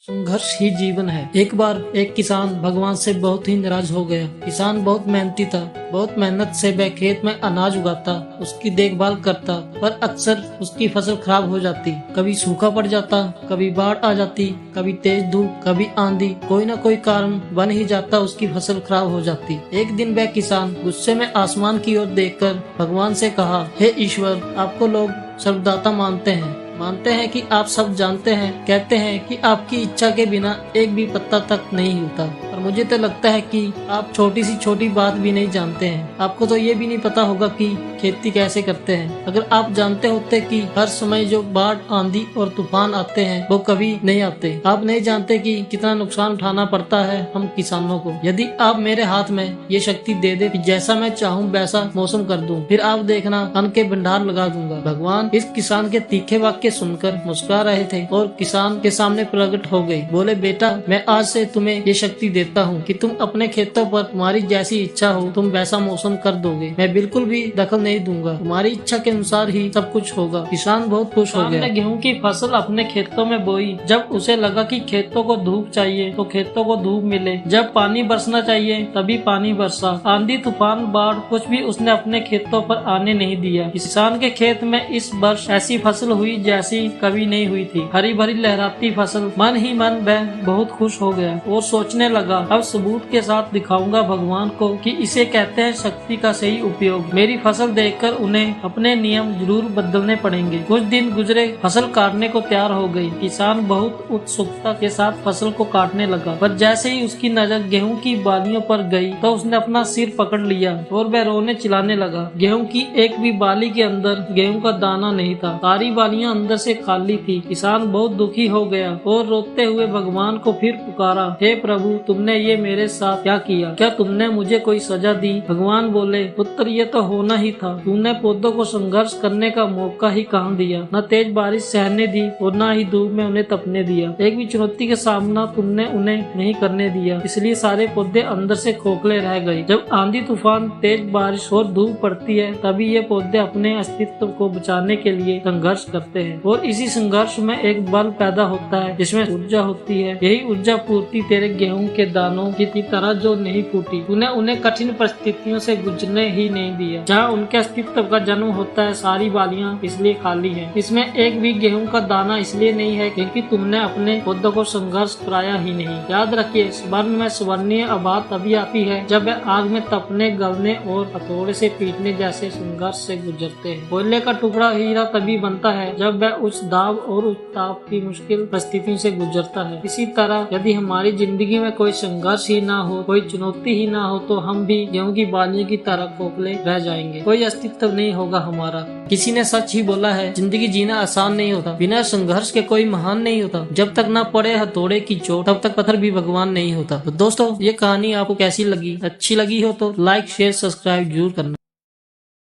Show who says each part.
Speaker 1: संघर्ष ही जीवन है। एक बार एक किसान भगवान से बहुत ही नाराज हो गया। किसान बहुत मेहनती था। बहुत मेहनत से वह खेत में अनाज उगाता, उसकी देखभाल करता, पर अक्सर उसकी फसल खराब हो जाती। कभी सूखा पड़ जाता, कभी बाढ़ आ जाती, कभी तेज धूप, कभी आंधी, कोई न कोई कारण बन ही जाता, उसकी फसल खराब हो जाती। एक दिन वह किसान गुस्से में आसमान की ओर देखकर भगवान से कहा, हे ईश्वर, आपको लोग सर्वदाता मानते हैं कि आप सब जानते हैं, कहते हैं कि आपकी इच्छा के बिना एक भी पत्ता तक नहीं हिलता। और मुझे तो लगता है कि आप छोटी सी छोटी बात भी नहीं जानते हैं। आपको तो ये भी नहीं पता होगा कि खेती कैसे करते हैं। अगर आप जानते होते कि हर समय जो बाढ़, आंधी और तूफान आते हैं वो कभी नहीं आते। आप नहीं जानते कि कितना नुकसान उठाना पड़ता है हम किसानों को। यदि आप मेरे हाथ में ये शक्ति दे दे कि जैसा मैं चाहूँ वैसा मौसम कर दूं, फिर आप देखना अन्न के भंडार लगा दूंगा। भगवान इस किसान के तीखे वाक्य सुनकर मुस्कुरा रहे थे और किसान के सामने प्रकट हो गए। बोले, बेटा, मैं आज से तुम्हें ये शक्ति देता हूँ कि तुम अपने खेतों पर तुम्हारी जैसी इच्छा हो तुम वैसा मौसम कर दोगे। मैं बिल्कुल भी दखल नहीं दूंगा, तुम्हारी इच्छा के अनुसार ही सब कुछ होगा। किसान बहुत खुश हो गया। गेहूं की फसल अपने खेतों में बोई। जब उसे लगा कि खेतों को धूप चाहिए तो खेतों को धूप मिले, जब पानी बरसना चाहिए तभी पानी बरसा। आंधी, तूफान, बाढ़ कुछ भी उसने अपने खेतों पर आने नहीं दिया। किसान के खेत में इस वर्ष ऐसी फसल हुई जैसी कभी नहीं हुई थी। हरी भरी लहराती फसल। मन ही मन वह बहुत खुश हो गया और सोचने लगा, अब सबूत के साथ दिखाऊंगा भगवान को कि इसे कहते हैं शक्ति का सही उपयोग। मेरी फसल देखकर उन्हें अपने नियम जरूर बदलने पड़ेंगे। कुछ दिन गुजरे, फसल काटने को तैयार हो गई। किसान बहुत उत्सुकता के साथ फसल को काटने लगा, पर जैसे ही उसकी नजर गेहूं की बालियों पर गई तो उसने अपना सिर पकड़ लिया और वह रोने चिल्लाने लगा। गेहूं की एक भी बाली के अंदर गेहूं का दाना नहीं था। सारी बालियां अंदर से खाली थी। किसान बहुत दुखी हो गया और रोते हुए भगवान को फिर पुकारा, हे प्रभु, तुमने ये मेरे साथ क्या किया? क्या तुमने मुझे कोई सजा दी? भगवान बोले, पुत्र, ये तो होना ही था। तूने पौधों को संघर्ष करने का मौका ही कहाँ दिया? न तेज बारिश सहने दी और न ही धूप में उन्हें तपने दिया। एक भी चुनौती के सामना तुमने उन्हें नहीं करने दिया, इसलिए सारे पौधे अंदर से खोखले रह गए। जब आंधी, तूफान, तेज बारिश और धूप पड़ती है तभी ये पौधे अपने अस्तित्व को बचाने के लिए संघर्ष करते हैं और इसी संघर्ष में एक बल पैदा होता है जिसमें ऊर्जा होती है। यही ऊर्जा पूर्ति तेरे गेहूं के दानों की तरह जो नहीं फूटी। तूने उन्हें कठिन परिस्थितियों से गुजरने ही नहीं दिया। जहाँ उनके अस्तित्व का जन्म होता है सारी बालियां इसलिए खाली हैं। इसमें एक भी गेहूं का दाना इसलिए नहीं है क्योंकि तुमने अपने पौधों को संघर्ष कराया ही नहीं। याद रखिए, स्वर्ण में स्वर्णीय आभा तभी आती है जब वह आग में तपने, गलने और हथौड़े से पीटने जैसे संघर्ष से गुजरते हैं। कोयले का टुकड़ा हीरा तभी बनता है जब वह उस दाब और उस ताप की मुश्किल परिस्थितियों से गुजरता है। इसी तरह यदि हमारी जिंदगी में कोई संघर्ष ही ना हो, कोई चुनौती ही ना हो, तो हम भी गेहूं की बालियों की तरह खोखले रह जाएंगे। कोई अस्तित्व नहीं होगा हमारा। किसी ने सच ही बोला है, जिंदगी जीना आसान नहीं होता। बिना संघर्ष के कोई महान नहीं होता। जब तक ना पड़े हथौड़े की चोट तब तक पत्थर भी भगवान नहीं होता। तो दोस्तों, ये कहानी आपको कैसी लगी? अच्छी लगी हो तो लाइक, शेयर, सब्सक्राइब जरूर करना।